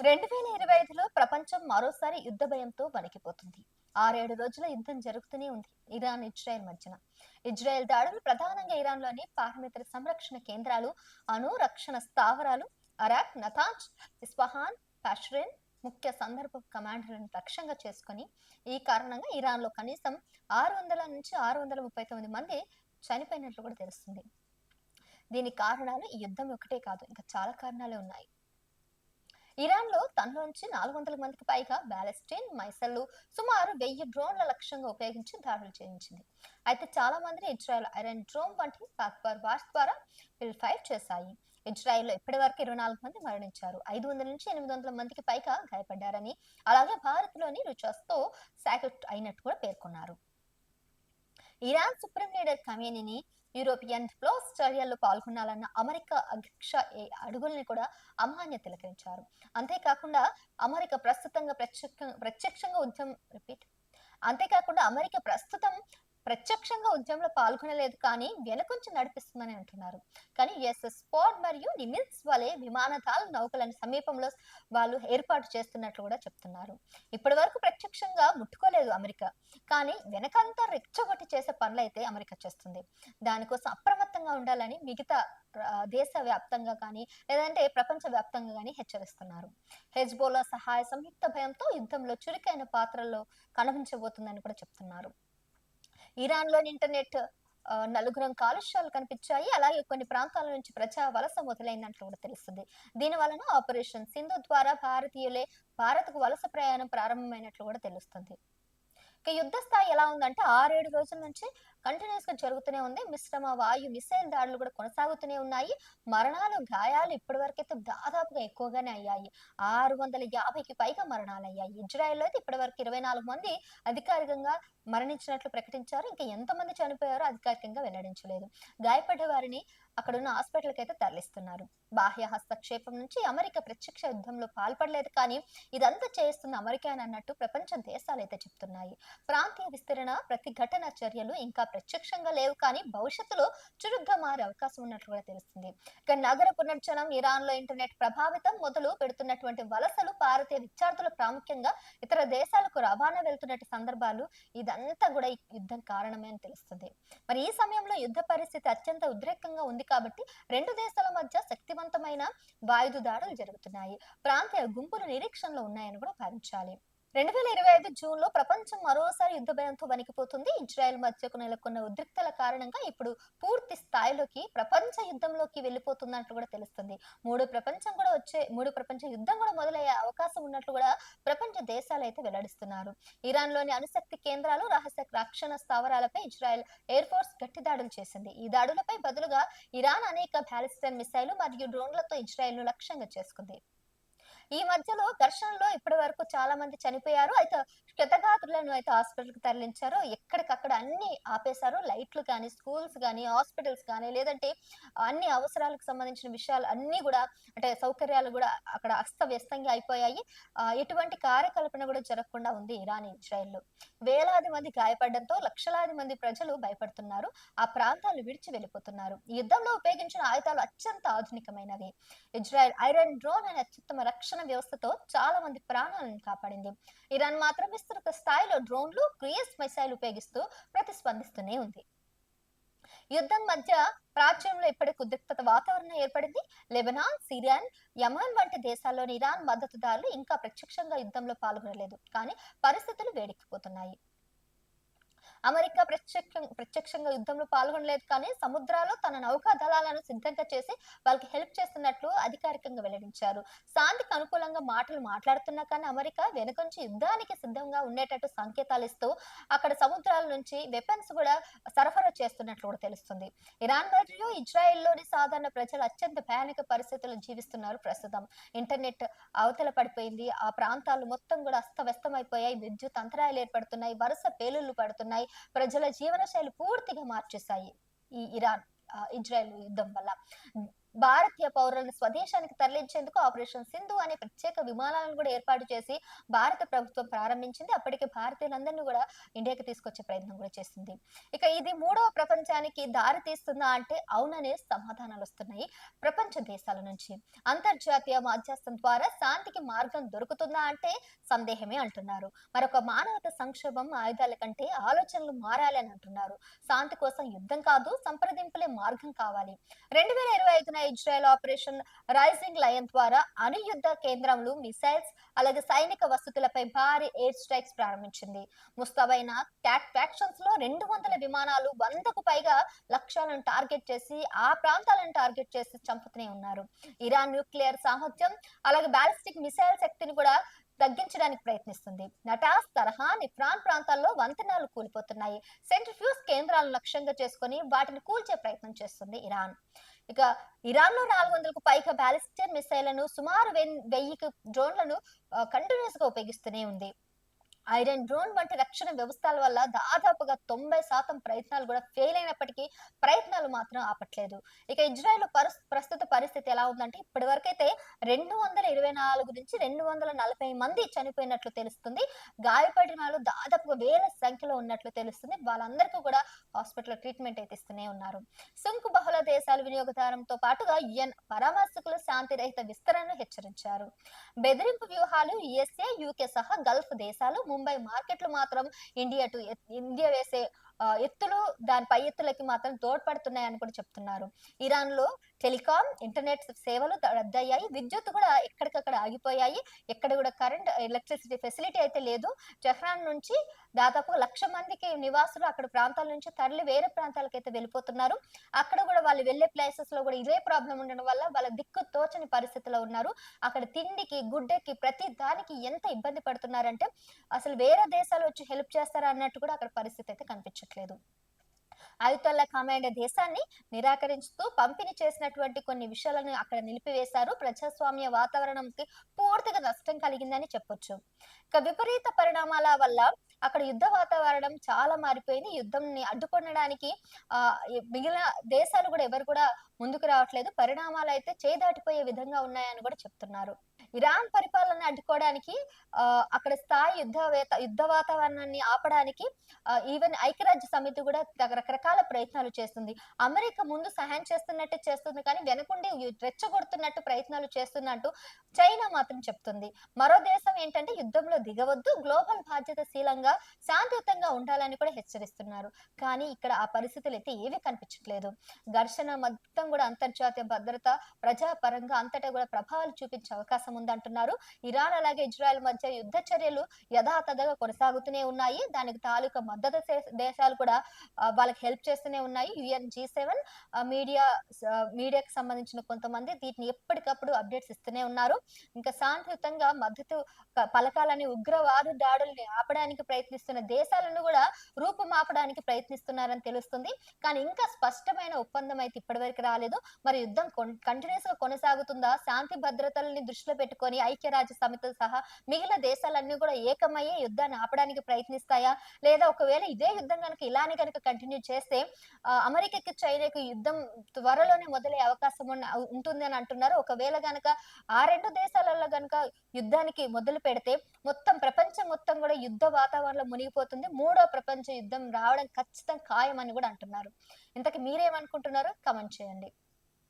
2025లో ప్రపంచం మరోసారి యుద్ధ భయంతో వణికిపోతుంది. 6-7 రోజుల యుద్ధం జరుగుతూనే ఉంది ఇరాన్ ఇజ్రాయెల్ మధ్యన. ఇజ్రాయెల్ దాడులు ప్రధానంగా ఇరాన్లోని పారిమిత సంరక్షణ కేంద్రాలు, అణు రక్షణ స్థావరాలు, అరాక్, నతాంజ్, ఇస్ఫహాన్, పాష్రెన్ ముఖ్య సందర్భ కమాండర్లను లక్ష్యంగా చేసుకుని ఈ కారణంగా ఇరాన్లో కనీసం 600 నుంచి 639 మంది చనిపోయినట్లు కూడా తెలుస్తుంది. దీని కారణాలు ఈ యుద్ధం ఒకటే కాదు, ఇంకా చాలా కారణాలే ఉన్నాయి. ఇరాన్ లో తనలోంచి 400 మందికి పైగా బ్యాలిస్టిన్ మైసైళ్లు, సుమారు 1000 డ్రోన్ల లక్ష్యంగా ఉపయోగించి దాడులు చేయించింది. అయితే చాలా మందిని ఇజ్రాయెల్ ఐరన్ డ్రోమ్ వంటి బాక్బర్ వాష్ ద్వారా ఫైర్ చేశాయి. ఇజ్రాయెల్లో ఇప్పటి వరకు 24 మంది మరణించారు, 500 నుంచి 800 మందికి పైగా గాయపడ్డారని, అలాగే భారత్ లోని రుచస్తో సాకెట్ అయినట్టు కూడా పేర్కొన్నారు. ఇరాన్ సుప్రీం లీడర్ ఖమేనీని యూరోపియన్ ప్లస్ చర్యల్లో పాల్గొనాలన్న అమెరికా అధ్యక్ష అడుగుల్ని కూడా అమాన్య తిలకరించారు. అంతేకాకుండా అమెరికా ప్రత్యక్షంగా ఉద్యమం రిపీట్ అంతేకాకుండా అమెరికా ప్రత్యక్షంగా ఉద్యమంలో పాల్గొనలేదు, కానీ వెనుకొంచి నడిపిస్తుందని అంటున్నారు. కానీ యుఎస్ఎస్ స్పాడ్ మరియు నిమిత్స్ వలె విమానదాళ నౌకలను సమీపంలో వాళ్ళు ఏర్పాటు చేస్తున్నట్లు కూడా చెప్తున్నారు. ఇప్పటి వరకు ప్రత్యక్షంగా ముట్టుకోలేదు అమెరికా, కానీ వెనకంతా రెచ్చగొట్టి చేసే పనులైతే అమెరికా చేస్తుంది. దానికోసం అప్రమత్తంగా ఉండాలని మిగతా దేశ వ్యాప్తంగా కానీ లేదంటే ప్రపంచ వ్యాప్తంగా కానీ హెచ్చరిస్తున్నారు. హెజ్బోలా సహాయ సంయుక్త భయంతో యుద్ధంలో చురుకైన పాత్రల్లో కనిపించబోతుందని కూడా చెప్తున్నారు. ఇరాన్ లోని ఇంటర్నెట్ నలుగురం కాలుష్యాలు కనిపించాయి, అలాగే కొన్ని ప్రాంతాల నుంచి ప్రజా వలస మొదలైందంటూ కూడా తెలుస్తుంది. దీని వలన ఆపరేషన్ సింధు ద్వారా భారతీయులే భారత్కు వలస ప్రయాణం ప్రారంభమైనట్లు కూడా తెలుస్తుంది. ఇక యుద్ధ స్థాయి ఎలా ఉందంటే 6-7 రోజుల నుంచి కంటిన్యూస్ గా జరుగుతూనే ఉంది. మిశ్రమ వాయు మిసైల్ దాడులు కూడా కొనసాగుతూనే ఉన్నాయి. మరణాలు గాయాలు ఇప్పటి వరకైతే దాదాపుగా ఎక్కువగానే అయ్యాయి. 650కి పైగా మరణాలు అయ్యాయి. ఇజ్రాయెల్లో అయితే ఇప్పటి వరకు 24 మంది అధికారికంగా మరణించినట్లు ప్రకటించారు. ఇంకా ఎంతమంది చనిపోయారో అధికారికంగా వెల్లడించలేదు. గాయపడ్డ వారిని అక్కడున్న హాస్పిటల్కి అయితే తరలిస్తున్నారు. బాహ్య హస్తక్షేపం నుంచి అమెరికా ప్రత్యక్ష యుద్ధంలో పాల్పడలేదు, కానీ ఇదంతా చేస్తున్న అమెరికా అన్నట్టు ప్రపంచ దేశాలు అయితే చెప్తున్నాయి. ప్రాంతీయ విస్తరణ ప్రతిఘటన చర్యలు ఇంకా ప్రత్యక్షంగా లేవు, కానీ భవిష్యత్తులో చురుగ్గా మారే అవకాశం ఉన్నట్లు కూడా తెలుస్తుంది. ఇక నగర పునర్జనం, ఇరాన్ లో ఇంటర్నెట్ ప్రభావితం, మొదలు పెడుతున్నటువంటి వలసలు, భారతీయ విద్యార్థులు ప్రాముఖ్యంగా ఇతర దేశాలకు రవాణా వెళ్తున్నట్టు సందర్భాలు, ఇదంతా కూడా ఈ యుద్ధం కారణమే అని తెలుస్తుంది. మరి ఈ సమయంలో యుద్ధ పరిస్థితి అత్యంత ఉద్రేకంగా ఉంది కాబట్టి రెండు దేశాల మధ్య శక్తివంతమైన వాయుధ దాడులు జరుగుతున్నాయి. ప్రాంతీయ గుంపులు నిరీక్షణలో ఉన్నాయని కూడా భావించాలి. 2025 జూన్లో ప్రపంచం మరోసారి యుద్ధ భయంతో వణికిపోతుంది. ఇజ్రాయెల్ మధ్యకు నెలకొన్న ఉద్రిక్తల కారణంగా ఇప్పుడు పూర్తి స్థాయిలోకి ప్రపంచ యుద్ధంలోకి వెళ్ళిపోతున్నట్లు కూడా తెలుస్తుంది. మూడు ప్రపంచ యుద్ధం కూడా మొదలయ్యే అవకాశం ఉన్నట్లు కూడా ప్రపంచ దేశాలు అయితే వెల్లడిస్తున్నారు. ఇరాన్ లోని అణుశక్తి కేంద్రాలు, రహస్య రక్షణ స్థావరాలపై ఇజ్రాయెల్ ఎయిర్ ఫోర్స్ గట్టి దాడులు చేసింది. ఈ దాడులపై బదులుగా ఇరాన్ అనేక బ్యాలిస్టిక్ మిసైలు మరియు డ్రోన్లతో ఇజ్రాయెల్ ను లక్ష్యంగా చేసుకుంది. ఈ మధ్యలో ఘర్షణలో ఇప్పటి వరకు చాలా మంది చనిపోయారు. అయితే క్షతగాత్రులను అయితే హాస్పిటల్ కి తరలించారు. ఎక్కడికక్కడ అన్ని ఆపేశారు. లైట్లు కానీ, స్కూల్స్ కానీ, హాస్పిటల్స్ కానీ, లేదంటే అన్ని అవసరాలకు సంబంధించిన విషయాలు అన్ని కూడా, అంటే సౌకర్యాలు కూడా అక్కడ అస్తవ్యస్తంగా అయిపోయాయి. ఎటువంటి కార్యకల్పన కూడా జరగకుండా ఉంది ఇరాన్ ఇజ్రాయెల్లో. వేలాది మంది గాయపడడంతో లక్షలాది మంది ప్రజలు భయపడుతున్నారు. ఆ ప్రాంతాలు విడిచి వెళ్ళిపోతున్నారు. ఈ యుద్ధంలో ఉపయోగించిన ఆయుధాలు అత్యంత ఆధునికమైనవి. ఇజ్రాయెల్ ఐరన్ డ్రోన్ అనే అత్యుత్తమ రక్షణ వ్యవస్థతో చాలా మంది ప్రాణాలను కాపాడింది. ఇరాన్ మాత్రం విస్తృత స్థాయిలో డ్రోన్లు, క్రూయిజ్ మిసైల్ ఉపయోగిస్తూ ప్రతిస్పందిస్తూనే ఉంది. యుద్ధం మధ్య ప్రాచ్యంలో ఇప్పటికి ఉద్రిక్తత వాతావరణం ఏర్పడింది. లెబనాన్, సిరియన్, యమన్ వంటి దేశాల్లోని ఇరాన్ మద్దతుదారులు ఇంకా ప్రత్యక్షంగా యుద్ధంలో పాల్గొనలేదు, కానీ పరిస్థితులు వేడెక్కిపోతున్నాయి. అమెరికా ప్రత్యక్షంగా యుద్ధంలో పాల్గొనలేదు, కానీ సముద్రాల్లో తన నౌకా దళాలను సిద్ధంగా చేసి వాళ్ళకి హెల్ప్ చేస్తున్నట్లు అధికారికంగా వెల్లడించారు. శాంతికి అనుకూలంగా మాటలు మాట్లాడుతున్నా కానీ అమెరికా వెనుకొంచి యుద్ధానికి సిద్ధంగా ఉండేటట్టు సంకేతాలు ఇస్తూ అక్కడ సముద్రాల నుంచి వెపన్స్ కూడా సరఫరా చేస్తున్నట్లు కూడా తెలుస్తుంది. ఇరాన్ మరియు ఇజ్రాయెల్లోని సాధారణ ప్రజలు అత్యంత భయానక పరిస్థితుల్లో జీవిస్తున్నారు ప్రస్తుతం. ఇంటర్నెట్ అవతల పడిపోయింది. ఆ ప్రాంతాలు మొత్తం కూడా అస్తవ్యస్తమైపోయాయి. విద్యుత్ అంతరాయాలు ఏర్పడుతున్నాయి, వరుస పేలుళ్లు పడుతున్నాయి. ప్రజల జీవన శైలి పూర్తిగా మార్చేశాయి ఈ ఇరాన్ ఇజ్రాయెల్ యుద్ధం వల్ల. భారతీయ పౌరులను స్వదేశానికి తరలించేందుకు ఆపరేషన్ సింధు అనే ప్రత్యేక విమానాలను కూడా ఏర్పాటు చేసి భారత ప్రభుత్వం ప్రారంభించింది. అప్పటికే భారతీయులందరినీ కూడా ఇండియాకి తీసుకొచ్చే ప్రయత్నం కూడా చేసింది. ఇక ఇది మూడవ ప్రపంచానికి దారి తీస్తుందా అంటే అవుననే సమాధానాలు వస్తున్నాయి ప్రపంచ దేశాల నుంచి. అంతర్జాతీయ మధ్యస్థం ద్వారా శాంతికి మార్గం దొరుకుతుందా అంటే సందేహమే అంటున్నారు. మరొక మానవత సంక్షోభం ఆయుధాల కంటే ఆలోచనలు మారాలి అని అంటున్నారు. శాంతి కోసం యుద్ధం కాదు, సంప్రదింపులే మార్గం కావాలి. 2025 ఇజ్రాయెల్ ఆపరేషన్ రైజింగ్ లయన్ ద్వారా అణుయుద్ధ కేంద్రములు, మిసైల్స్, అలాగే సైనిక వసతులపై భారీ ఎయిర్ స్ట్రైక్స్ ప్రారంభించింది. ముస్తాబైన క్యాట్ ఫ్యాక్షన్స్ లో 200 విమానాలు 100కు పైగా లక్ష్యాలను టార్గెట్ చేసి ఆ ప్రాంతాలను టార్గెట్ చేసి చంపుతూనే ఉన్నారు. ఇరాన్ న్యూక్లియర్ సామర్థ్యం అలాగే బాలిస్టిక్ మిసైల్ శక్తిని కూడా తగ్గించడానికి ప్రయత్నిస్తుంది. నటాస్, తరహా, నిఫ్రాన్ ప్రాంతాల్లో వంతెనలు కూలిపోతున్నాయి. సెంట్రిఫ్యూజ్ కేంద్రాలను లక్ష్యంగా చేసుకుని వాటిని కూల్చే ప్రయత్నం చేస్తుంది ఇరాన్. ఇక ఇరాన్ లో 400కు పైగా బాలిస్టిక్ మిసైళ్లను, సుమారు 1000 డ్రోన్లను కంటిన్యూస్ గా ఉపయోగిస్తూనే ఉంది. ఐరన్ డ్రోన్ వంటి రక్షణ వ్యవస్థల వల్ల దాదాపుగా 90% ప్రయత్నాలు కూడా ఫెయిల్ అయినప్పటికీ ప్రయత్నాలు మాత్రం ఆపట్లేదు. ఇక ఇజ్రాయెల్ ప్రస్తుత పరిస్థితి ఎలా ఉందంటే ఇప్పటి వరకైతే 224 నుంచి 240 మంది చనిపోయినట్లు తెలుస్తుంది. గాయపడిన వాళ్ళు దాదాపుగా వేల సంఖ్యలో ఉన్నట్లు తెలుస్తుంది. వాళ్ళందరికీ కూడా హాస్పిటల్ ట్రీట్మెంట్ అయితే ఇస్తూనే ఉన్నారు. సుంకు బహుళ దేశాల వినియోగదారంతో పాటుగా యుఎన్ పరామర్శకులు శాంతిరహిత విస్తరణను హెచ్చరించారు. బెదిరింపు వ్యూహాలు యుఎస్ఏ, యూకే సహా గల్ఫ్ దేశాలు, ముంబై మార్కెట్లు మాత్రం ఇండియా వేసే ఎత్తులు దాని పై ఎత్తులకి మాత్రం తోడ్పడుతున్నాయని కూడా చెప్తున్నారు. ఇరాన్ లో టెలికాం, ఇంటర్నెట్ సేవలు రద్దయ్యాయి. విద్యుత్ కూడా ఎక్కడికక్కడ ఆగిపోయాయి. ఎక్కడ కూడా కరెంట్, ఎలక్ట్రిసిటీ ఫెసిలిటీ అయితే లేదు. టెహ్రాన్ నుంచి దాదాపు 1,00,000 మందికి నివాసులు అక్కడ ప్రాంతాల నుంచి తరలి వేరే ప్రాంతాలకు అయితే వెళ్ళిపోతున్నారు. అక్కడ కూడా వాళ్ళు వెళ్లే ప్లేసెస్ లో కూడా ఇదే ప్రాబ్లం ఉండడం వల్ల వాళ్ళ దిక్కు తోచని పరిస్థితిలో ఉన్నారు. అక్కడ తిండికి, గుడ్డకి, ప్రతి దానికి ఎంత ఇబ్బంది పడుతున్నారంటే అసలు వేరే దేశాలు వచ్చి హెల్ప్ చేస్తారా అన్నట్టు కూడా అక్కడ పరిస్థితి అయితే కనిపించట్లేదు. అయుతల్లా ఖామేనీ దేశాన్ని నిరాకరిస్తూ పంపిణీ చేసినటువంటి కొన్ని విషయాలను అక్కడ నిలిపివేశారు. ప్రజాస్వామ్య వాతావరణంకి పూర్తిగా నష్టం కలిగిందని చెప్పొచ్చు. ఇక విపరీత పరిణామాల వల్ల అక్కడ యుద్ధ వాతావరణం చాలా మారిపోయింది. యుద్ధంని అడ్డుకొనడానికి మిగిలిన దేశాలు కూడా ఎవరు కూడా ముందుకు రావట్లేదు. పరిణామాలు అయితే చేదాటిపోయే విధంగా ఉన్నాయని కూడా చెప్తున్నారు. ఇరాన్ పరిపాలన అడ్డుకోవడానికి అక్కడ స్థాయి యుద్ధ వాతావరణాన్ని ఆపడానికి ఈవెన్ ఐక్యరాజ్య సమితి కూడా రకరకాల ప్రయత్నాలు చేస్తుంది. అమెరికా ముందు సహాయం చేస్తున్నట్టు చేస్తుంది కానీ వెనకుండి రెచ్చగొడుతున్నట్టు ప్రయత్నాలు చేస్తున్నట్టు చైనా మాత్రం చెప్తుంది. మరో దేశం ఏంటంటే యుద్ధంలో దిగవద్దు, గ్లోబల్ బాధ్యతశీలంగా శాంతియుతంగా ఉండాలని కూడా హెచ్చరిస్తున్నారు. కానీ ఇక్కడ ఆ పరిస్థితులు అయితే ఏవి కనిపించట్లేదు. ఘర్షణ మొత్తం కూడా అంతర్జాతీయ భద్రత, ప్రజాపరంగా అంతటా కూడా ప్రభావాలు చూపించే అవకాశం ఉందంటున్నారు. ఇరాన్ అలాగే ఇజ్రాయెల్ మధ్య యుద్ధ చర్యలు యథాతథంగా కొనసాగుతూనే ఉన్నాయి. దానికి తాలూకా మద్దతు దేశాలు కూడా వాళ్ళకి హెల్ప్ చేస్తూనే ఉన్నాయి. యుఎన్ G7 మీడియాకి సంబంధించిన కొంతమంది వీటిని ఎప్పటికప్పుడు అప్డేట్స్ ఇస్తూనే ఉన్నారు. ఇంకా శాంతియుతంగా మద్దతు పలకాలని, ఉగ్రవాద దాడుల్ని ఆపడానికి ప్రయత్నిస్తున్న దేశాలను కూడా రూపుమాపడానికి ప్రయత్నిస్తున్నారని తెలుస్తుంది. కానీ ఇంకా స్పష్టమైన ఒప్పందం అయితే ఇప్పటివరకు రాలేదు. మరి యుద్ధం కంటిన్యూస్ గా కొనసాగుతుందా? శాంతి భద్రతల్ని దృష్టిలో పెట్టుకొని ఐక్యరాజ్య సమితి సహా మిగిలిన దేశాలన్నీ కూడా ఏకమయ్యే యుద్ధాన్ని ఆపడానికి ప్రయత్నిస్తాయా? లేదా ఒకవేళ ఇదే యుద్ధం కనుక ఇలానే కనుక కంటిన్యూ చేస్తే అమెరికాకి, చైనాకి యుద్ధం త్వరలోనే మొదలయ్యే అవకాశం ఉంటుంది అని అంటున్నారు. ఒకవేళ గనక ఆ రెండు దేశాలలో గనక యుద్ధానికి మొదలు పెడితే మొత్తం ప్రపంచం మొత్తం కూడా యుద్ధ వాతావరణంలో మునిగిపోతుంది. మూడో ప్రపంచ యుద్ధం రావడం ఖచ్చితంగా ఖాయం అని కూడా అంటున్నారు. ఇంతకీ మీరేమనుకుంటున్నారో కామెంట్ చేయండి.